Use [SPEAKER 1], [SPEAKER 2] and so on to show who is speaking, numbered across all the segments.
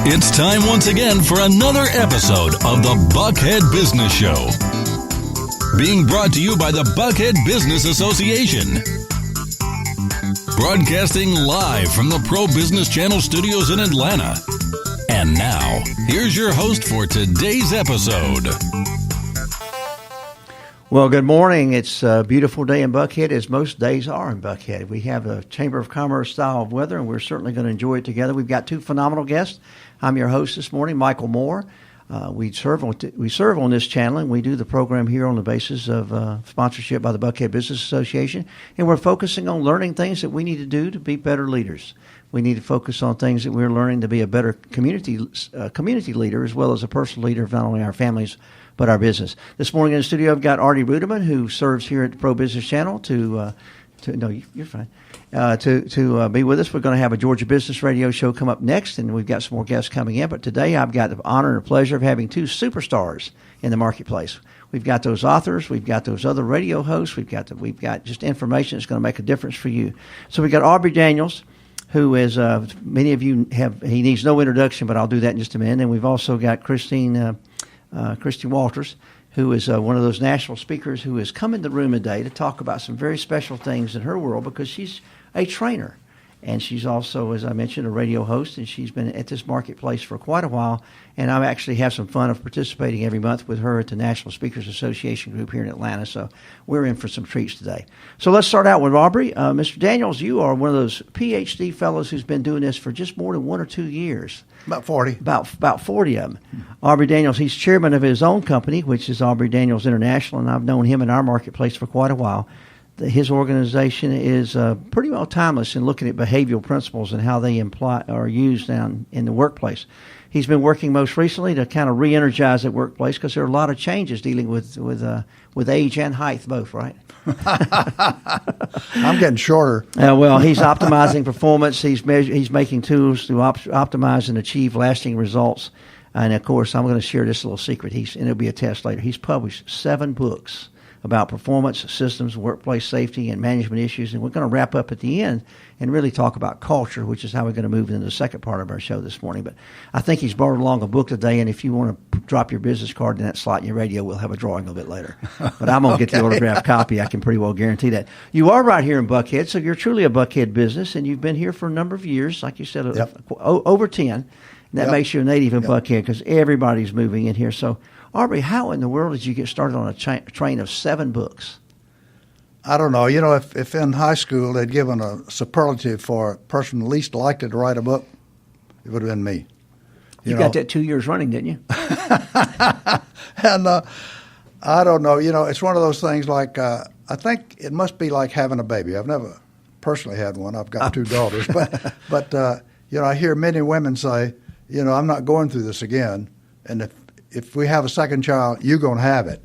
[SPEAKER 1] It's time once again for another episode of the Buckhead Business Show. Being brought to you by the Buckhead Business Association. Broadcasting live from the Pro Business Channel studios in Atlanta. And now, here's your host for today's episode.
[SPEAKER 2] Well, good morning. It's a beautiful day in Buckhead, as most days are in Buckhead. We have a Chamber of Commerce style of weather, and we're certainly going to enjoy it together. We've got two phenomenal guests. I'm your host this morning, Michael Moore. We serve on this channel, and we do the program here on the basis of sponsorship by the Buckhead Business Association, and we're focusing on learning things that we need to do to be better leaders. We need to focus on things that we're learning to be a better community leader, as well as a personal leader of not only our families but our business. This morning in the studio, I've got Aubrey Ruderman, who serves here at the Pro Business Channel, to be with us. We're going to have a Georgia Business Radio show come up next, and we've got some more guests coming in. But today, I've got the honor and the pleasure of having two superstars in the marketplace. We've got those authors, we've got those other radio hosts, we've got just information that's going to make a difference for you. So we've got Aubrey Daniels, who is, many of you have, he needs no introduction, but I'll do that in just a minute. And we've also got Christy Walters, who is one of those national speakers who has come in the room today to talk about some very special things in her world, because she's a trainer. And she's also, as I mentioned, a radio host, and she's been at this marketplace for quite a while. And I actually have some fun of participating every month with her at the National Speakers Association group here in Atlanta. So we're in for some treats today. So let's start out with Aubrey. Mr. Daniels, you are one of those PhD fellows who's been doing this for just more than 1 or 2 years.
[SPEAKER 3] About 40.
[SPEAKER 2] About 40 of them. Aubrey Daniels, he's chairman of his own company, which is Aubrey Daniels International, and I've known him in our marketplace for quite a while. His organization is pretty well timeless in looking at behavioral principles and how they imply or used down in the workplace. He's been working most recently to kind of re-energize that workplace, because there are a lot of changes dealing with age and height both, right?
[SPEAKER 3] I'm getting shorter.
[SPEAKER 2] Well, he's optimizing performance. He's making tools to optimize and achieve lasting results. And, of course, I'm going to share this little secret, and it'll be a test later. He's published 7 books about performance, systems, workplace safety, and management issues. And we're going to wrap up at the end and really talk about culture, which is how we're going to move into the second part of our show this morning. But I think he's brought along a book today, and if you want to drop your business card in that slot in your radio, we'll have a drawing a bit later. But I'm going to get the autographed copy. I can pretty well guarantee that. You are right here in Buckhead, so you're truly a Buckhead business, and you've been here for a number of years, like you said, over 10. And that makes you a native in Buckhead, because everybody's moving in here. So, Aubrey, how in the world did you get started on a train of 7 books?
[SPEAKER 3] I don't know. You know, if in high school they'd given a superlative for a person least likely to write a book, it would have been me.
[SPEAKER 2] You got that 2 years running, didn't you?
[SPEAKER 3] And I don't know. You know, it's one of those things like, I think it must be like having a baby. I've never personally had one. I've got 2 daughters. But you know, I hear many women say, you know, I'm not going through this again. And if we have a second child, you're going to have it,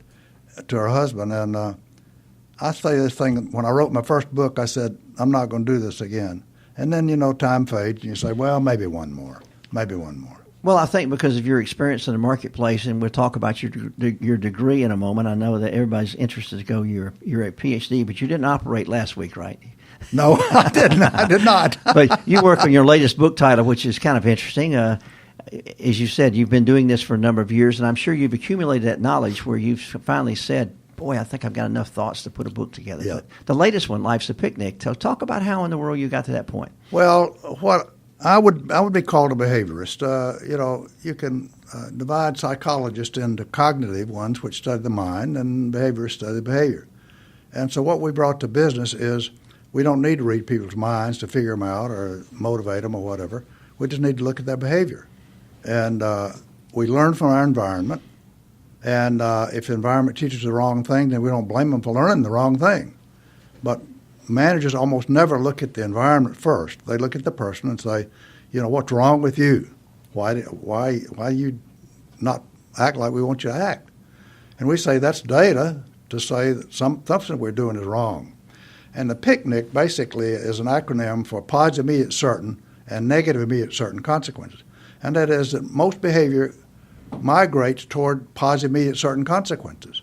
[SPEAKER 3] to her husband. And I say this thing, when I wrote my first book, I said, I'm not going to do this again. And then, you know, time fades, and you say, well, maybe one more.
[SPEAKER 2] Well, I think because of your experience in the marketplace, and we'll talk about your degree in a moment. I know that everybody's interested to go, you're a PhD, but you didn't operate last week, right?
[SPEAKER 3] No, I did not.
[SPEAKER 2] But you work on your latest book title, which is kind of interesting. As you said, you've been doing this for a number of years, and I'm sure you've accumulated that knowledge where you've finally said, boy, I think I've got enough thoughts to put a book together.
[SPEAKER 3] Yeah.
[SPEAKER 2] But the latest one, Life's a Picnic, talk about how in the world you got to that point.
[SPEAKER 3] Well, what I would be called a behaviorist. You know, you can divide psychologists into cognitive ones, which study the mind, and behaviorists study behavior. And so what we brought to business is we don't need to read people's minds to figure them out or motivate them or whatever. We just need to look at their behavior. And we learn from our environment, and if the environment teaches the wrong thing, then we don't blame them for learning the wrong thing. But managers almost never look at the environment first. They look at the person and say, you know, what's wrong with you? Why you not act like we want you to act? And we say that's data to say that something we're doing is wrong. And the picnic basically is an acronym for positive immediate certain and negative immediate certain consequences. And that is that most behavior migrates toward positive immediate certain consequences.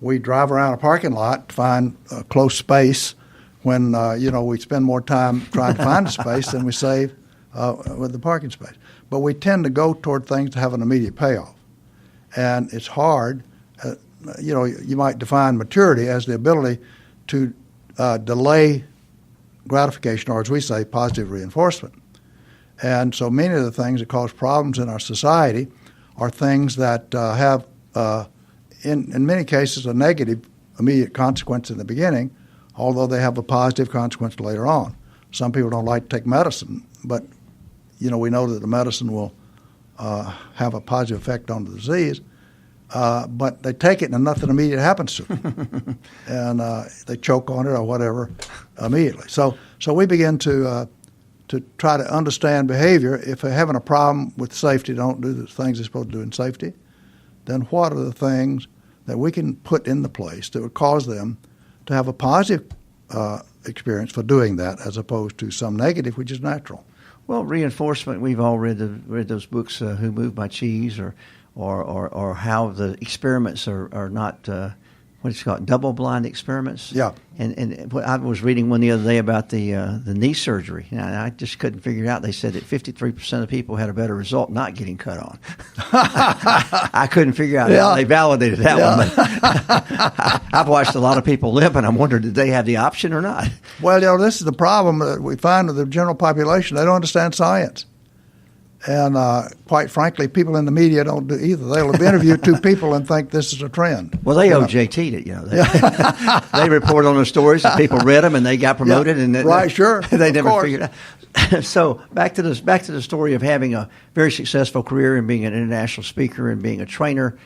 [SPEAKER 3] We drive around a parking lot to find a close space when, we spend more time trying to find a space than we save with the parking space. but we tend to go toward things that have an immediate payoff. And it's hard. You might define maturity as the ability to delay gratification, or as we say, positive reinforcement. And so many of the things that cause problems in our society are things that have, in many cases, a negative immediate consequence in the beginning, although they have a positive consequence later on. Some people don't like to take medicine, but we know that the medicine will have a positive effect on the disease, but they take it and nothing immediate happens to them. And they choke on it or whatever immediately. So we begin to try to understand behavior. If they're having a problem with safety, don't do the things they're supposed to do in safety, then what are the things that we can put into place that would cause them to have a positive experience for doing that, as opposed to some negative, which is natural.
[SPEAKER 2] Well, reinforcement, we've all read those books, Who Moved My Cheese, or how the experiments are not, what is it called, double-blind experiments?
[SPEAKER 3] Yeah.
[SPEAKER 2] And I was reading one the other day about the knee surgery. And I just couldn't figure it out. They said that 53% of people had a better result not getting cut on. I couldn't figure out how they validated that one. But I've watched a lot of people live, and I'm wondering, did they have the option or not?
[SPEAKER 3] Well, this is the problem that we find with the general population. They don't understand science. And quite frankly, people in the media don't do either. They'll have interviewed two people and think this is a trend.
[SPEAKER 2] Well, they OJT'd it, They report on the stories, and people read them, and they got promoted.
[SPEAKER 3] Yeah,
[SPEAKER 2] and
[SPEAKER 3] right, sure.
[SPEAKER 2] They never figured it out. So back to the story of having a very successful career and being an international speaker and being a trainer,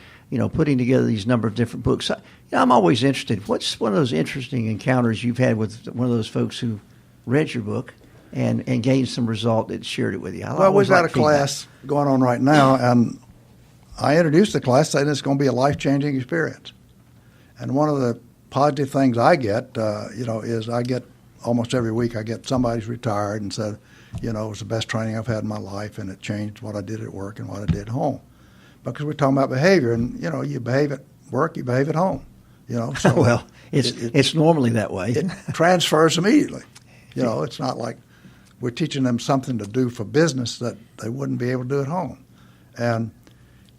[SPEAKER 2] putting together these number of different books. I'm always interested. What's one of those interesting encounters you've had with one of those folks who read your book and gained some result that shared it with you?
[SPEAKER 3] Well, we've got a class going on right now, and I introduced the class saying it's going to be a life-changing experience. And one of the positive things I get, is I get almost every week I get somebody's retired and said, it was the best training I've had in my life, and it changed what I did at work and what I did at home. Because we're talking about behavior, and, you behave at work, you behave at home. So
[SPEAKER 2] well, it's normally that way.
[SPEAKER 3] It transfers immediately. It's not like we're teaching them something to do for business that they wouldn't be able to do at home. And,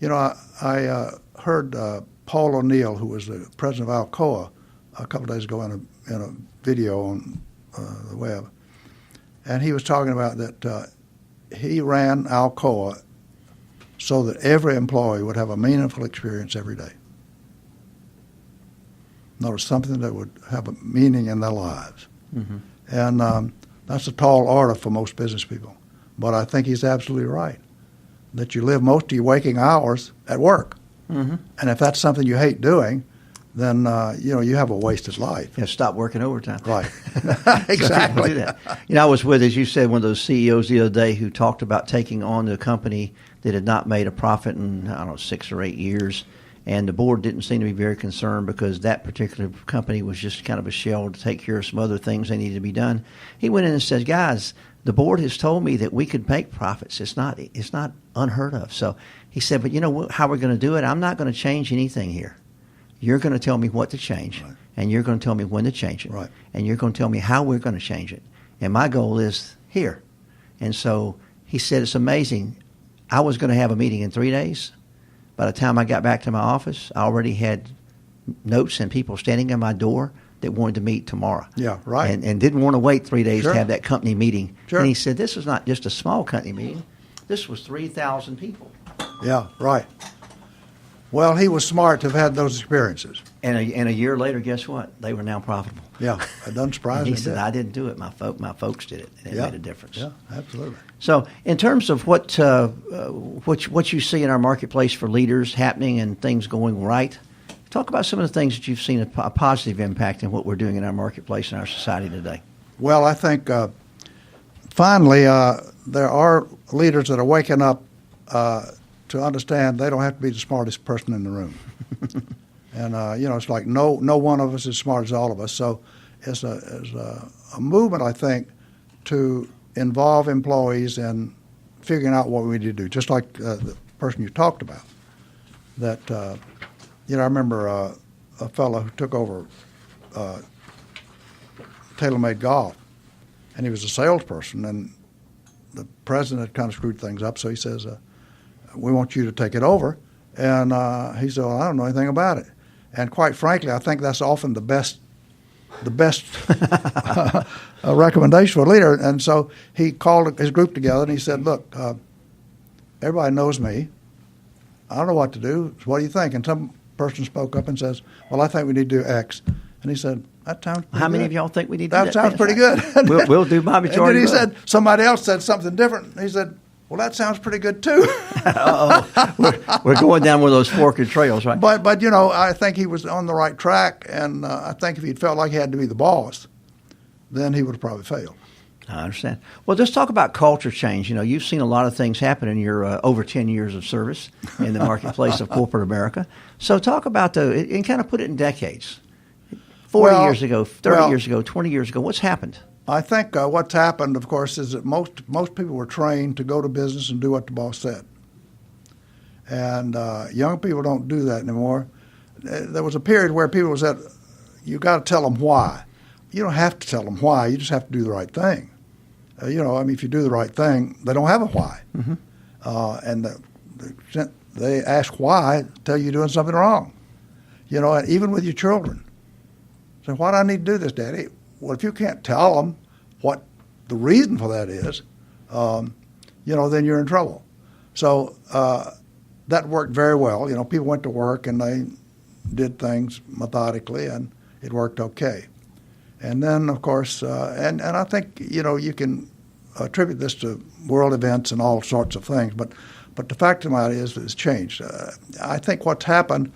[SPEAKER 3] I heard Paul O'Neill, who was the president of Alcoa, a couple of days ago in a video on the web. And he was talking about that he ran Alcoa so that every employee would have a meaningful experience every day. Notice something that would have a meaning in their lives. Mm-hmm. And that's a tall order for most business people. But I think he's absolutely right, that you live most of your waking hours at work. Mm-hmm. And if that's something you hate doing, then, you have a wasted life.
[SPEAKER 2] Yeah, stop working overtime.
[SPEAKER 3] Right. Exactly.
[SPEAKER 2] Do that. I was with, as you said, one of those CEOs the other day who talked about taking on a company that had not made a profit in, 6 or 8 years. And the board didn't seem to be very concerned because that particular company was just kind of a shell to take care of some other things that needed to be done. He went in and said, guys, the board has told me that we could make profits. It's not unheard of. So he said, but how we're going to do it? I'm not going to change anything here. You're going to tell me what to change, right, and you're going to tell me when to change it,
[SPEAKER 3] right,
[SPEAKER 2] and you're going to tell me how we're going to change it. And my goal is here. And so he said, it's amazing. I was going to have a meeting in 3 days. By the time I got back to my office, I already had notes and people standing at my door that wanted to meet tomorrow.
[SPEAKER 3] Yeah, right.
[SPEAKER 2] And didn't want to wait 3 days
[SPEAKER 3] Sure.
[SPEAKER 2] to have that company meeting.
[SPEAKER 3] Sure.
[SPEAKER 2] And he said, this is not just a small company meeting. This was 3,000 people.
[SPEAKER 3] Yeah, right. Well, he was smart to have had those experiences.
[SPEAKER 2] And a year later, guess what? They were now profitable.
[SPEAKER 3] Yeah, it doesn't surprise me.
[SPEAKER 2] He said, I didn't do it. My folks did it, and it made a difference.
[SPEAKER 3] Yeah, absolutely.
[SPEAKER 2] So in terms of what you see in our marketplace for leaders happening and things going right, talk about some of the things that you've seen a positive impact in what we're doing in our marketplace and our society today.
[SPEAKER 3] Well, I think finally there are leaders that are waking up to understand they don't have to be the smartest person in the room. And, it's like no one of us is as smart as all of us. So it's a movement, I think, to involve employees in figuring out what we need to do, just like the person you talked about. That, I remember a fellow who took over TaylorMade Golf, and he was a salesperson, and the president had kind of screwed things up, so he says, we want you to take it over. And he said, well, I don't know anything about it. And quite frankly, I think that's often the best recommendation for a leader. And so he called his group together and he said, look, everybody knows me. I don't know what to do. So what do you think? And some person spoke up and says, well, I think we need to do X. And he said, that sounds pretty
[SPEAKER 2] How many
[SPEAKER 3] good.
[SPEAKER 2] of y'all think we need to do that?
[SPEAKER 3] That sounds pretty good.
[SPEAKER 2] We'll do my majority.
[SPEAKER 3] And then he said, somebody else said something different. He said, well, that sounds pretty good too.
[SPEAKER 2] We're going down one of those forked trails, right?
[SPEAKER 3] But I think he was on the right track, and I think if he'd felt like he had to be the boss, then he would have probably failed.
[SPEAKER 2] I understand. Well, let's talk about culture change. You've seen a lot of things happen in your over 10 years of service in the marketplace of corporate America. So talk about and kind of put it in decades. 40 years ago, 30 years ago, 20 years ago, what's happened?
[SPEAKER 3] I think what's happened, of course, is that most people were trained to go to business and do what the boss said. And young people don't do that anymore. There was a period where people said, you got to tell them why. You don't have to tell them why. You just have to do the right thing. If you do the right thing, they don't have a why. Mm-hmm. And they ask why, tell you you're doing something wrong. And even with your children. So why do I need to do this, Daddy? Well, if you can't tell them what the reason for that is, then you're in trouble. So that worked very well. People went to work and they did things methodically, and it worked okay. And then, of course, and I think, you can attribute this to world events and all sorts of things, but the fact of the matter is it's changed. I think what's happened,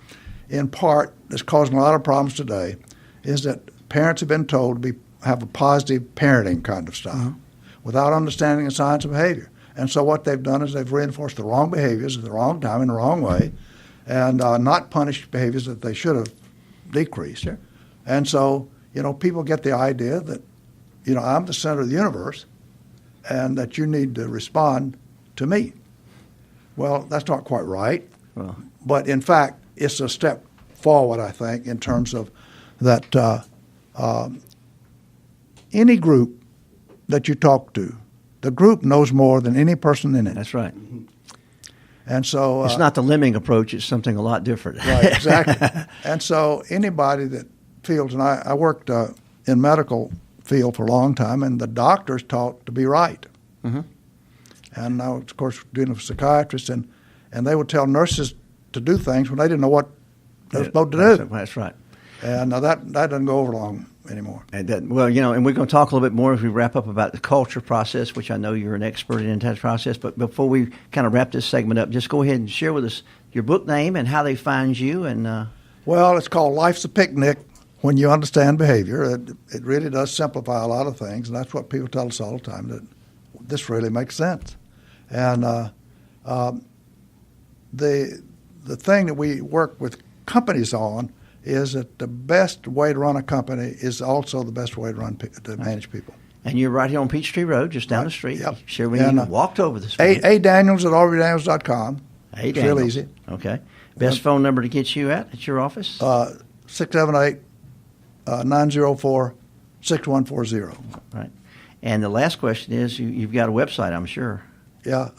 [SPEAKER 3] in part, is causing a lot of problems today, is that parents have been told to have a positive parenting kind of style without understanding the science of behavior. And so what they've done is they've reinforced the wrong behaviors at the wrong time in the wrong way and not punished behaviors that they should have decreased. Sure. And so, people get the idea that, I'm the center of the universe and that you need to respond to me. Well, that's not quite right. Well. But in fact, it's a step forward, I think, in terms of that any group that you talk to, the group knows more than any person in it.
[SPEAKER 2] That's right.
[SPEAKER 3] And so
[SPEAKER 2] it's not the lemming approach; it's something a lot different.
[SPEAKER 3] Right, exactly. And so anybody that feels, and I worked in medical field for a long time, and the doctors taught to be right. Mm-hmm. And I was, of course, dealing with psychiatrists, and they would tell nurses to do things when they didn't know what they were supposed to do.
[SPEAKER 2] That's right.
[SPEAKER 3] And that doesn't go over long anymore.
[SPEAKER 2] And and we're going to talk a little bit more as we wrap up about the culture process, which I know you're an expert in that process. But before we kind of wrap this segment up, just go ahead and share with us your book name and how they find you. And
[SPEAKER 3] well, it's called Life's a Picnic When You Understand Behavior. It really does simplify a lot of things, and that's what people tell us all the time, that this really makes sense. And the thing that we work with companies on is that the best way to run a company is also the best way to manage people.
[SPEAKER 2] And you're right here on Peachtree Road, just down the street.
[SPEAKER 3] Yep.
[SPEAKER 2] Sure, we walked over this morning.
[SPEAKER 3] Daniels@aubreydaniels.com.
[SPEAKER 2] It's
[SPEAKER 3] real easy.
[SPEAKER 2] Okay. Best phone number to get you at your office?
[SPEAKER 3] 678-904-6140.
[SPEAKER 2] Right. And the last question is, you've got a website, I'm sure.
[SPEAKER 3] Yeah,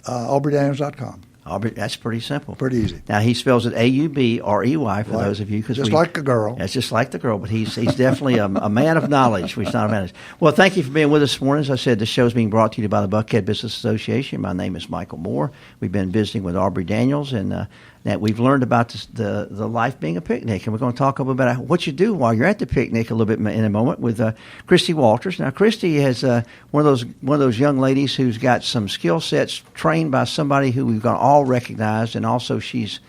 [SPEAKER 3] aubreydaniels.com.
[SPEAKER 2] Aubrey, that's pretty simple.
[SPEAKER 3] Pretty easy.
[SPEAKER 2] Now, he spells it Aubrey for those of you.
[SPEAKER 3] Just like a girl.
[SPEAKER 2] That's just like the girl, but he's definitely a man of knowledge. He's not a man of knowledge. Well, thank you for being with us this morning. As I said, the show is being brought to you by the Buckhead Business Association. My name is Michael Moore. We've been visiting with Aubrey Daniels, and that we've learned about the life being a picnic. And we're going to talk a little bit about what you do while you're at the picnic a little bit in a moment with Christy Walters. Now, Christy is one of those young ladies who's got some skill sets trained by somebody who we've got all recognized, and also she's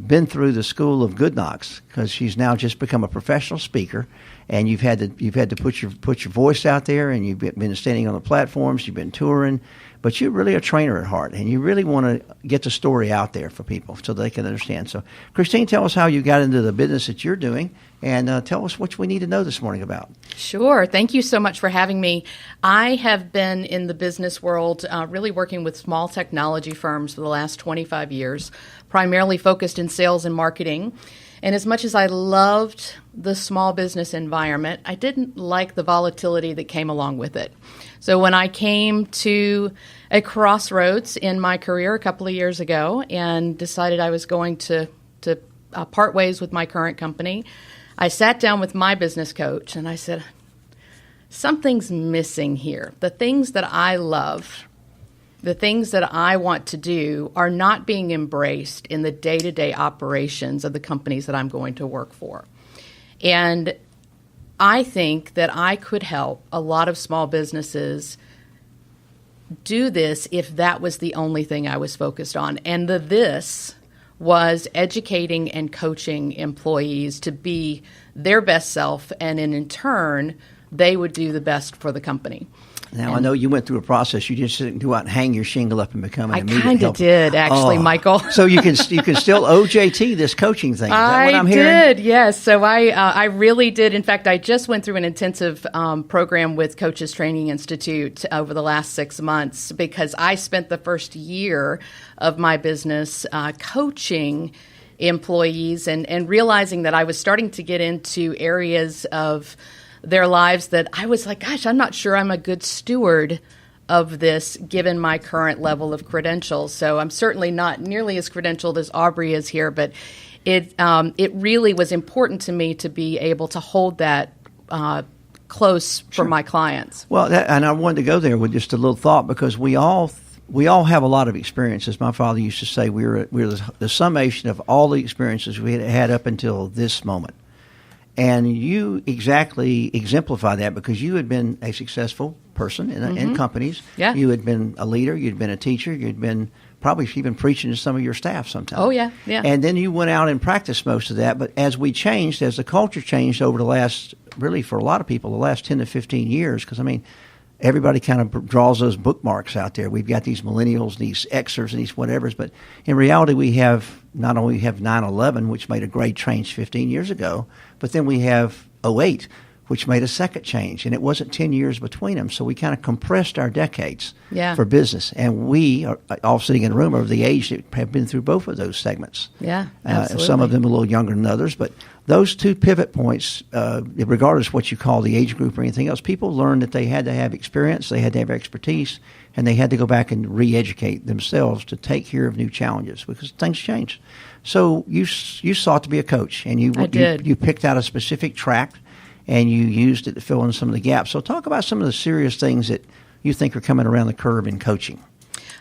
[SPEAKER 2] been through the school of good knocks because she's now just become a professional speaker. And you've had to put your voice out there, and you've been standing on the platforms, you've been touring, but you're really a trainer at heart, and you really want to get the story out there for people so they can understand. So, Christine, tell us how you got into the business that you're doing, and tell us what we need to know this morning about.
[SPEAKER 4] Sure. Thank you so much for having me. I have been in the business world really working with small technology firms for the last 25 years. primarily focused in sales and marketing. And as much as I loved the small business environment, I didn't like the volatility that came along with it. So when I came to a crossroads in my career a couple of years ago and decided I was going to part ways with my current company, I sat down with my business coach and I said, something's missing here. The things that I love, the things that I want to do are not being embraced in the day-to-day operations of the companies that I'm going to work for. And I think that I could help a lot of small businesses do this if that was the only thing I was focused on. And this was educating and coaching employees to be their best self, and in turn, they would do the best for the company.
[SPEAKER 2] Now, I know you went through a process. You just didn't go out and hang your shingle up and become an immediate helper.
[SPEAKER 4] I kind of did, actually, Michael.
[SPEAKER 2] So you can still OJT this coaching thing. Is that what I'm hearing?
[SPEAKER 4] I did, yes. So I really did. In fact, I just went through an intensive program with Coaches Training Institute over the last 6 months because I spent the first year of my business coaching employees and realizing that I was starting to get into areas of their lives that I was like, gosh, I'm not sure I'm a good steward of this given my current level of credentials. So I'm certainly not nearly as credentialed as Aubrey is here, but it really was important to me to be able to hold that close for my clients.
[SPEAKER 2] Well, and I wanted to go there with just a little thought because we all have a lot of experiences. My father used to say we're the summation of all the experiences we had up until this moment. And you exactly exemplify that because you had been a successful person in companies.
[SPEAKER 4] Yeah.
[SPEAKER 2] You had been a leader. You'd been a teacher. You'd been probably even preaching to some of your staff sometimes.
[SPEAKER 4] Oh, yeah, yeah.
[SPEAKER 2] And then you went out and practiced most of that. But as we changed, as the culture changed over the last, really for a lot of people, the last 10 to 15 years, because, I mean, everybody kind of draws those bookmarks out there. We've got these millennials, these Xers, and these whatevers. But in reality, we have not only have 9/11, which made a great change 15 years ago, but then we have '08, which made a second change. And it wasn't 10 years between them. So we kind of compressed our decades for business. And we are all sitting in a room over the age that have been through both of those segments.
[SPEAKER 4] Yeah, absolutely.
[SPEAKER 2] Some of them a little younger than others. But those two pivot points, regardless of what you call the age group or anything else, people learned that they had to have experience, they had to have expertise, and they had to go back and re-educate themselves to take care of new challenges because things change. So you sought to be a coach, and you picked out a specific track, and you used it to fill in some of the gaps. So talk about some of the serious things that you think are coming around the curve in coaching.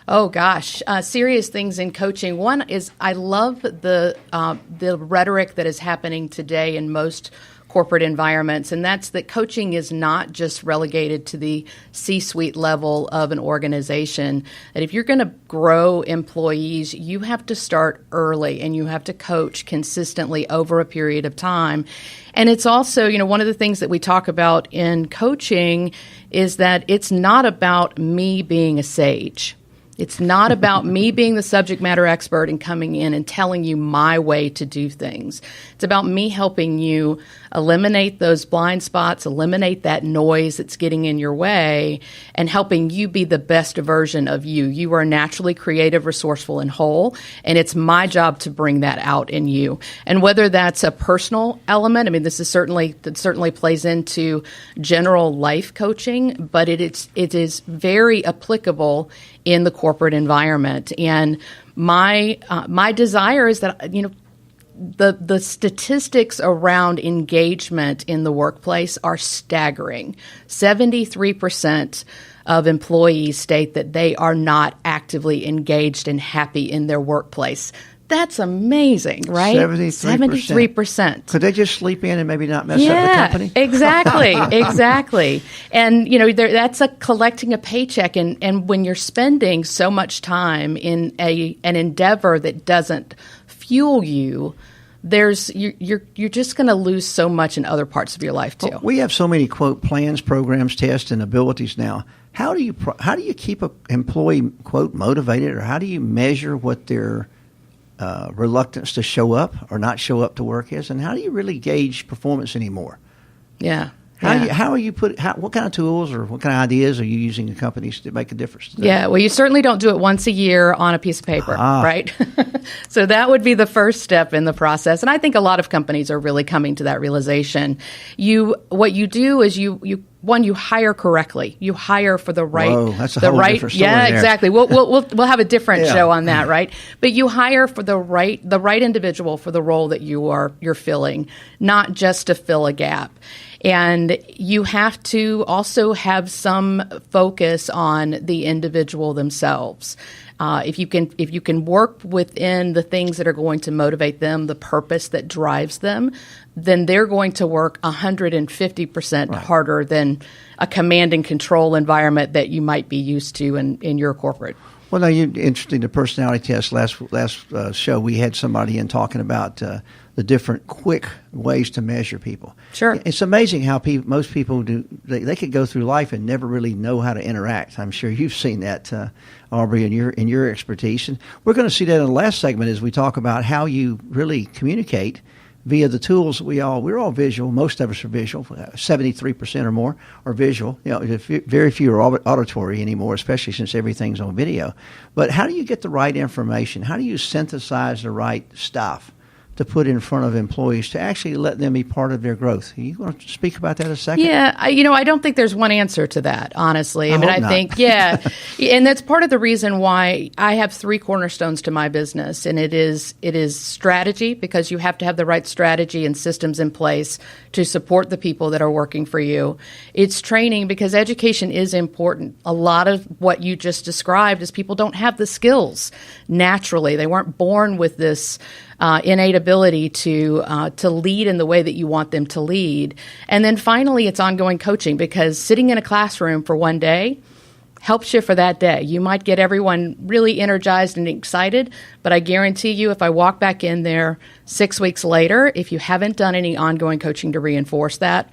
[SPEAKER 4] Oh gosh, serious things in coaching. One is I love the rhetoric that is happening today in most corporate environments, and that's that coaching is not just relegated to the C-suite level of an organization. That if you're going to grow employees, you have to start early and you have to coach consistently over a period of time. And it's also, one of the things that we talk about in coaching is that it's not about me being a sage. It's not about me being the subject matter expert and coming in and telling you my way to do things. It's about me helping you eliminate those blind spots, eliminate that noise that's getting in your way, and helping you be the best version of you. You are naturally creative, resourceful, and whole, and it's my job to bring that out in you. And whether that's a personal element, I mean, that certainly plays into general life coaching, but it is very applicable in the corporate environment. And my desire is that, the statistics around engagement in the workplace are staggering. 73% of employees state that they are not actively engaged and happy in their workplace. That's amazing, right? 73%.
[SPEAKER 2] Could they just sleep in and maybe not mess up the company?
[SPEAKER 4] Exactly. And, that's collecting a paycheck. And when you're spending so much time in an endeavor that doesn't fuel you, you're just going to lose so much in other parts of your life, too.
[SPEAKER 2] Well, we have so many, quote, plans, programs, tests, and abilities now. How do you keep an employee, quote, motivated, or how do you measure what their reluctance to show up or not show up to work is, and how do you really gauge performance anymore?
[SPEAKER 4] Yeah.
[SPEAKER 2] How are you what kind of tools or what kind of ideas are you using in companies to make a difference today?
[SPEAKER 4] Yeah, well, you certainly don't do it once a year on a piece of paper, right? So that would be the first step in the process. And I think a lot of companies are really coming to that realization. What you do is you hire correctly. You hire for the right.
[SPEAKER 2] Whoa, that's a whole different story.
[SPEAKER 4] Yeah,
[SPEAKER 2] there.
[SPEAKER 4] exactly. We'll have a different
[SPEAKER 2] Yeah.
[SPEAKER 4] show on that, right? But you hire for the right individual for the role that you're filling, not just to fill a gap. And you have to also have some focus on the individual themselves. If you can work within the things that are going to motivate them, the purpose that drives them, then they're going to work 150% harder than a command and control environment that you might be used to in your corporate.
[SPEAKER 2] Well, now, interesting, the personality test. Last show, we had somebody in talking about the different quick ways to measure people.
[SPEAKER 4] Sure.
[SPEAKER 2] It's amazing how most people do. They could go through life and never really know how to interact. I'm sure you've seen that, Aubrey, in your expertise. And we're going to see that in the last segment as we talk about how you really communicate via the tools. We're all visual. Most of us are visual. 73% or more are visual. Very few are auditory anymore, especially since everything's on video. But how do you get the right information? How do you synthesize the right stuff to put in front of employees to actually let them be part of their growth? Are you going to speak about that a second?
[SPEAKER 4] Yeah, I don't think there's one answer to that, honestly. I think, and that's part of the reason why I have 3 cornerstones to my business, and it is strategy, because you have to have the right strategy and systems in place to support the people that are working for you. It's training, because education is important. A lot of what you just described is people don't have the skills naturally. They weren't born with this innate ability to lead in the way that you want them to lead. And then finally, it's ongoing coaching, because sitting in a classroom for one day helps you for that day. You might get everyone really energized and excited, but I guarantee you, if I walk back in there 6 weeks later, if you haven't done any ongoing coaching to reinforce that,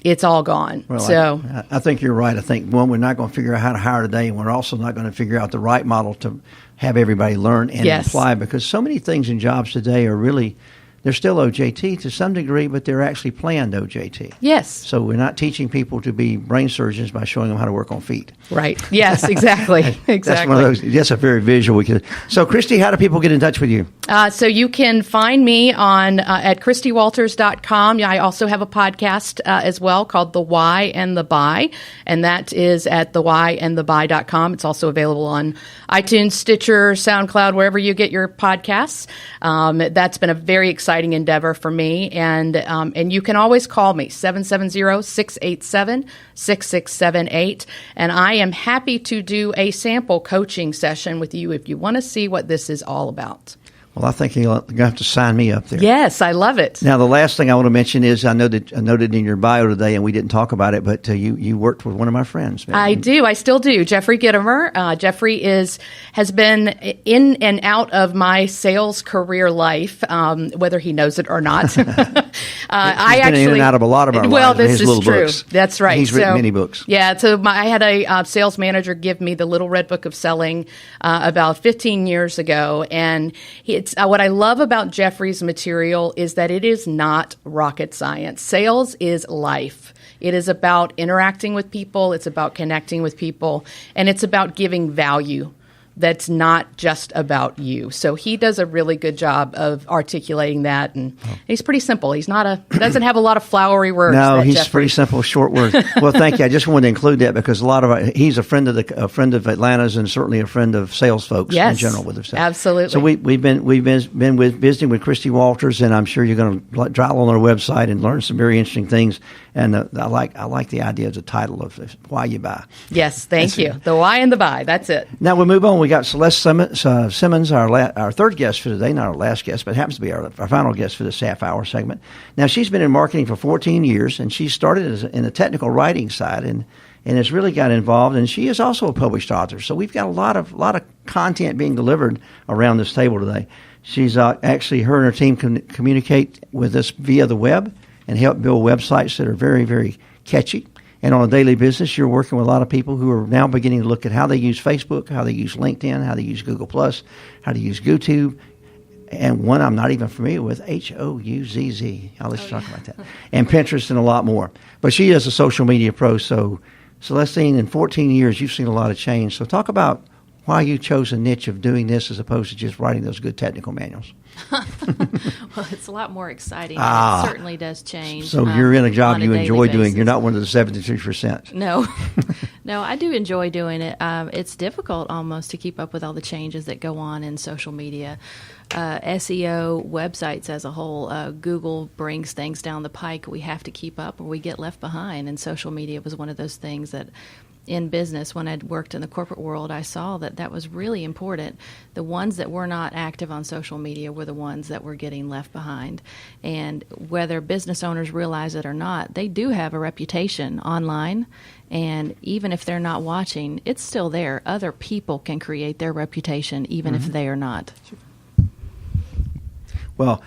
[SPEAKER 4] it's all gone.
[SPEAKER 2] Well, I think you're right. I think, one, we're not going to figure out how to hire today, and we're also not going to figure out the right model to have everybody learn and apply, because so many things in jobs today are really, they're still OJT to some degree, but they're actually planned OJT.
[SPEAKER 4] Yes.
[SPEAKER 2] So we're not teaching people to be brain surgeons by showing them how to work on feet.
[SPEAKER 4] Right. Yes, exactly.
[SPEAKER 2] That's one of those. That's a very visual. So, Christy, how do people get in touch with you?
[SPEAKER 4] So you can find me on at ChristyWalters.com. I also have a podcast as well called The Why and the Buy, and that is at thewhyandthebuy.com. It's also available on iTunes, Stitcher, SoundCloud, wherever you get your podcasts. That's been a very exciting endeavor for me, and you can always call me 770-687-6678, and I am happy to do a sample coaching session with you if you want to see what this is all about.
[SPEAKER 2] Well, I think you're going to have to sign me up there.
[SPEAKER 4] Yes, I love it.
[SPEAKER 2] Now, the last thing I want to mention is I noted in your bio today, and we didn't talk about it, but you worked with one of my friends.
[SPEAKER 4] I do. I still do. Jeffrey Gittimer. Jeffrey has been in and out of my sales career life, whether he knows it or not.
[SPEAKER 2] He's been in and out of a lot of our lives.
[SPEAKER 4] Well, this
[SPEAKER 2] is
[SPEAKER 4] true.
[SPEAKER 2] Books.
[SPEAKER 4] That's right.
[SPEAKER 2] He's written many books.
[SPEAKER 4] Yeah. So I had a sales manager give me the Little Red Book of Selling about 15 years ago, and what I love about Jeffrey's material is that it is not rocket science. Sales is life. It is about interacting with people. It's about connecting with people, and it's about giving value. That's not just about you. So he does a really good job of articulating that, and he's pretty simple. He's doesn't have a lot of flowery words.
[SPEAKER 2] No, he's
[SPEAKER 4] Jeffrey.
[SPEAKER 2] pretty simple, short words. Well, thank you. I just wanted to include that because he's a friend of Atlanta's, and certainly a friend of sales folks in general with themselves.
[SPEAKER 4] Absolutely.
[SPEAKER 2] So we've been visiting with Christy Walters, and I'm sure you're going to dial on our website and learn some very interesting things. And I like the idea of the title of this, Why You Buy.
[SPEAKER 4] Yes, thank you. The Why and the Buy. That's it.
[SPEAKER 2] Now we'll move on. We got Celeste Simmons, our third guest for today, not our last guest, but happens to be our final guest for this half-hour segment. Now, she's been in marketing for 14 years, and she started in the technical writing side and has really got involved, and she is also a published author. So we've got a lot of content being delivered around this table today. She's actually, her and her team can communicate with us via the web and help build websites that are very, very catchy. And on a daily business, you're working with a lot of people who are now beginning to look at how they use Facebook, how they use LinkedIn, how they use Google+, how to use YouTube, and one I'm not even familiar with, Houzz. I'll let you talk about that. And Pinterest and a lot more. But she is a social media pro. So, Celestine, in 14 years, you've seen a lot of change. So talk about why you chose a niche of doing this as opposed to just writing those good technical manuals.
[SPEAKER 5] Well, it's a lot more exciting. It certainly does change.
[SPEAKER 2] So you're in a job you enjoy doing.
[SPEAKER 5] Basis.
[SPEAKER 2] You're not one of the 73%.
[SPEAKER 5] No. No, I do enjoy doing it. It's difficult almost to keep up with all the changes that go on in social media. SEO, websites as a whole, Google brings things down the pike. We have to keep up or we get left behind. And social media was one of those things that in business, when I'd worked in the corporate world, I saw that was really important. The ones that were not active on social media were the ones that were getting left behind. And whether business owners realize it or not, they do have a reputation online. And even if they're not watching, it's still there. Other people can create their reputation even if they are not.
[SPEAKER 2] Well,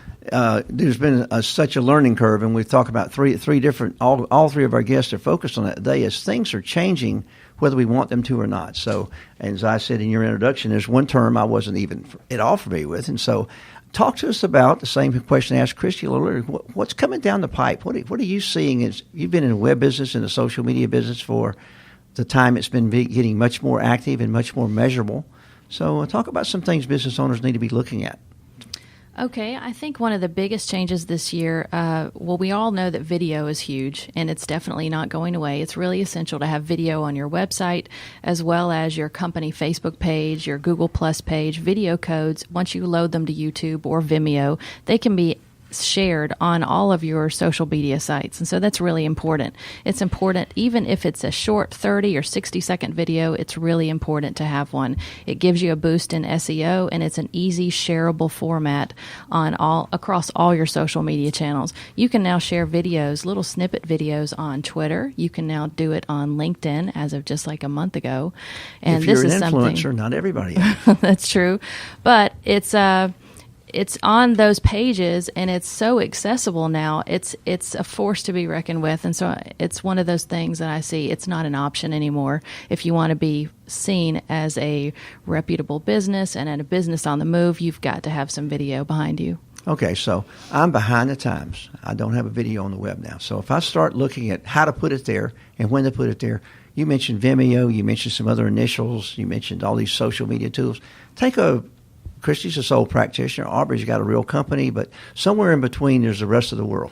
[SPEAKER 2] there's been such a learning curve, and we've talked about three different. All three of our guests are focused on that today. As things are changing, whether we want them to or not. So, as I said in your introduction, there's one term I wasn't even at all familiar with, and so talk to us about the same question I asked Christy a little earlier. What's coming down the pipe? What are you seeing? As you've been in the web business and the social media business for the time it's been getting much more active and much more measurable. So, talk about some things business owners need to be looking at.
[SPEAKER 5] Okay, I think one of the biggest changes this year, well, we all know that video is huge, and it's definitely not going away. It's really essential to have video on your website, as well as your company Facebook page, your Google Plus page, video codes. Once you load them to YouTube or Vimeo, they can be shared on all of your social media sites. And so that's really important. It's important, even if it's a short 30 or 60-second video, it's really important to have one. It gives you a boost in SEO, and it's an easy shareable format across all your social media channels. You can now share videos, little snippet videos on Twitter. You can now do it on LinkedIn as of just like a month ago. And
[SPEAKER 2] if you're
[SPEAKER 5] this
[SPEAKER 2] an
[SPEAKER 5] is
[SPEAKER 2] influencer,
[SPEAKER 5] something,
[SPEAKER 2] not everybody.
[SPEAKER 5] That's true. But it's on those pages, and it's so accessible now. It's a force to be reckoned with, and so it's one of those things that I see. It's not an option anymore. If you want to be seen as a reputable business and a business on the move, you've got to have some video behind you.
[SPEAKER 2] Okay, so I'm behind the times. I don't have a video on the web now. So if I start looking at how to put it there and when to put it there, you mentioned Vimeo, you mentioned some other initials, you mentioned all these social media tools. Christy's a sole practitioner. Aubrey's got a real company, but somewhere in between there's the rest of the world.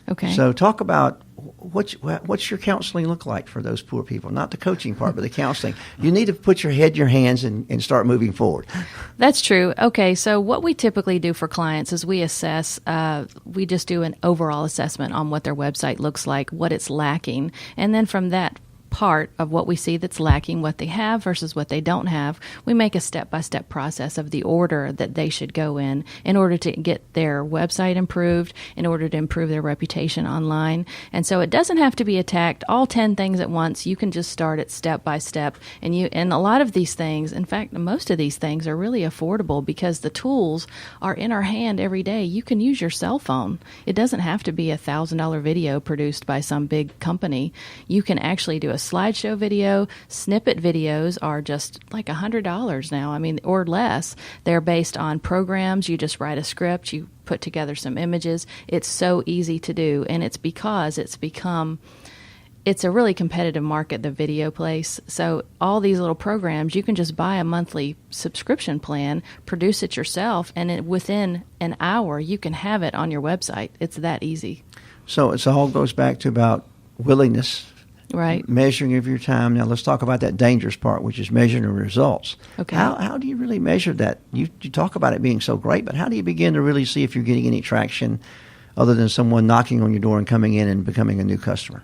[SPEAKER 5] Okay.
[SPEAKER 2] So talk about what's your counseling look like for those poor people? Not the coaching part, but the counseling. You need to put your head in your hands and start moving forward.
[SPEAKER 5] That's true. Okay, so what we typically do for clients is we assess, we just do an overall assessment on what their website looks like, what it's lacking, and then from that part of what we see that's lacking, what they have versus what they don't have, we make a step-by-step process of the order that they should go in order to get their website improved, in order to improve their reputation online. And so it doesn't have to be attacked all 10 things at once. You can just start it step by step. And a lot of these things, in fact, most of these things are really affordable because the tools are in our hand every day. You can use your cell phone. It doesn't have to be a $1,000 video produced by some big company. You can actually do a slideshow video. Snippet videos are just like $100 now, or less. They're based on programs. You just write a script, you put together some images. It's so easy to do, and it's because it's a really competitive market, the video place. So all these little programs, you can just buy a monthly subscription plan, produce it yourself, and within an hour, you can have it on your website. It's that easy.
[SPEAKER 2] So it all goes back to about willingness.
[SPEAKER 5] Right.
[SPEAKER 2] Measuring of your time. Now let's talk about that dangerous part, which is measuring the results.
[SPEAKER 5] Okay.
[SPEAKER 2] How do you really measure that? You talk about it being so great, but how do you begin to really see if you're getting any traction other than someone knocking on your door and coming in and becoming a new customer?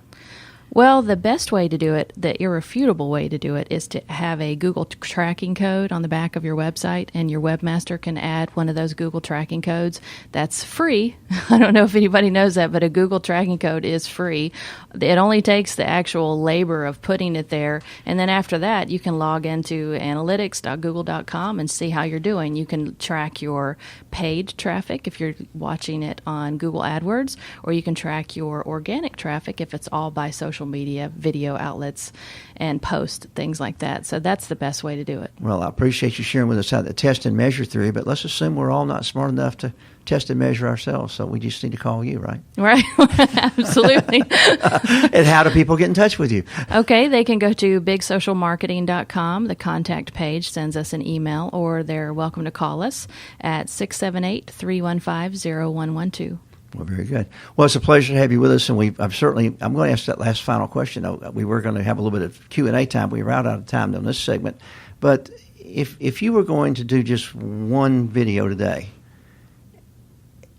[SPEAKER 5] Well, the best way to do it, the irrefutable way to do it, is to have a Google tracking code on the back of your website, and your webmaster can add one of those Google tracking codes. That's free. I don't know if anybody knows that, but a Google tracking code is free. It only takes the actual labor of putting it there, and then after that, you can log into analytics.google.com and see how you're doing. You can track your paid traffic if you're watching it on Google AdWords, or you can track your organic traffic if it's all by social social media, video outlets, and post things like that. So that's the best way to do it.
[SPEAKER 2] Well, I appreciate you sharing with us how the test and measure theory, but let's assume we're all not smart enough to test and measure ourselves, so we just need to call you, right?
[SPEAKER 5] Right. Absolutely.
[SPEAKER 2] And how do people get in touch with you?
[SPEAKER 5] Okay, they can go to bigsocialmarketing.com. The contact page sends us an email, or they're welcome to call us at 678-315-0112.
[SPEAKER 2] Well, very good. Well, it's a pleasure to have you with us, and I'm going to ask that last final question. We were going to have a little bit of Q&A time. We were out of time on this segment. But if you were going to do just one video today,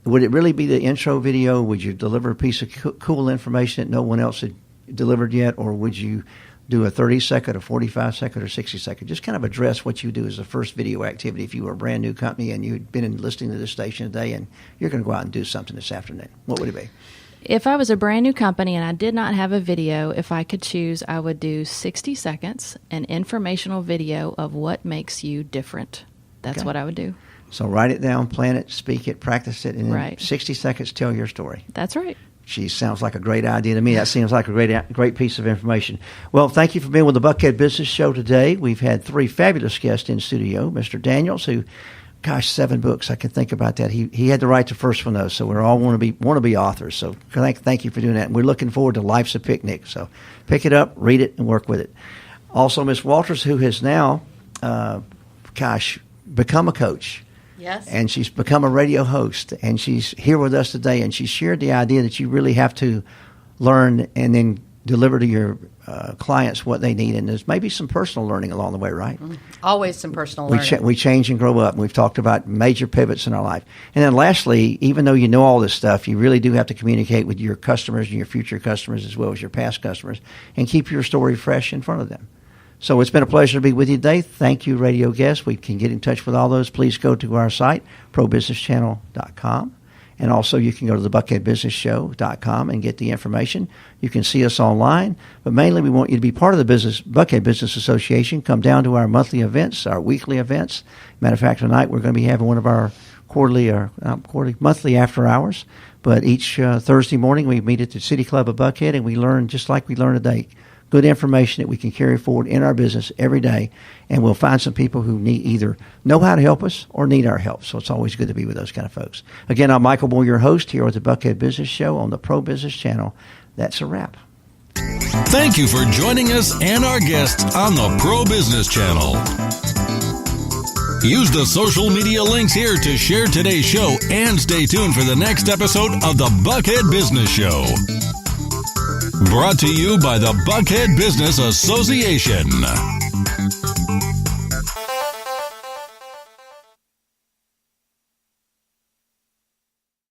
[SPEAKER 2] would it really be the intro video? Would you deliver a piece of cool information that no one else had delivered yet? Or would you do a 30-second, a 45-second, or 60-second? Just kind of address what you do as the first video activity if you were a brand new company and you'd been listening to this station today and you're going to go out and do something this afternoon. What would it be?
[SPEAKER 5] If I was a brand new company and I did not have a video, if I could choose, I would do 60 seconds, an informational video of what makes you different. That's what I would do. So
[SPEAKER 2] write it down, plan it, speak it, practice it, and in
[SPEAKER 5] Right.
[SPEAKER 2] 60 seconds, tell your story.
[SPEAKER 5] That's right.
[SPEAKER 2] She sounds like a great idea to me. That seems like a great piece of information. Well, thank you for being with the Buckhead Business Show today. We've had 3 fabulous guests in studio. Mr. Daniels, who, 7 books. I can think about that. He had to write the first one, though, so we all want to be authors. So thank you for doing that. And we're looking forward to Life's a Picnic. So pick it up, read it, and work with it. Also, Miss Walters, who has now, become a coach.
[SPEAKER 4] Yes.
[SPEAKER 2] And she's become a radio host, and she's here with us today, and she shared the idea that you really have to learn and then deliver to your clients what they need, and there's maybe some personal learning along the way, right?
[SPEAKER 4] Always some personal learning.
[SPEAKER 2] We change and grow up, and we've talked about major pivots in our life. And then lastly, even though you know all this stuff, you really do have to communicate with your customers and your future customers as well as your past customers and keep your story fresh in front of them. So it's been a pleasure to be with you today. Thank you, radio guests. We can get in touch with all those. Please go to our site, probusinesschannel.com. And also you can go to the buckheadbusinessshow.com and get the information. You can see us online. But mainly we want you to be part of the Buckhead Business Association. Come down to our monthly events, our weekly events. Matter of fact, tonight we're going to be having one of our monthly after hours. But each Thursday morning we meet at the City Club of Buckhead, and we learn just like we learned today. Good information that we can carry forward in our business every day, and we'll find some people who either know how to help us or need our help. So it's always good to be with those kind of folks. Again, I'm Michael Moore, your host here at the Buckhead Business Show on the Pro Business Channel. That's a wrap.
[SPEAKER 1] Thank you for joining us and our guests on the Pro Business Channel. Use the social media links here to share today's show and stay tuned for the next episode of the Buckhead Business Show. Brought to you by the Buckhead Business Association.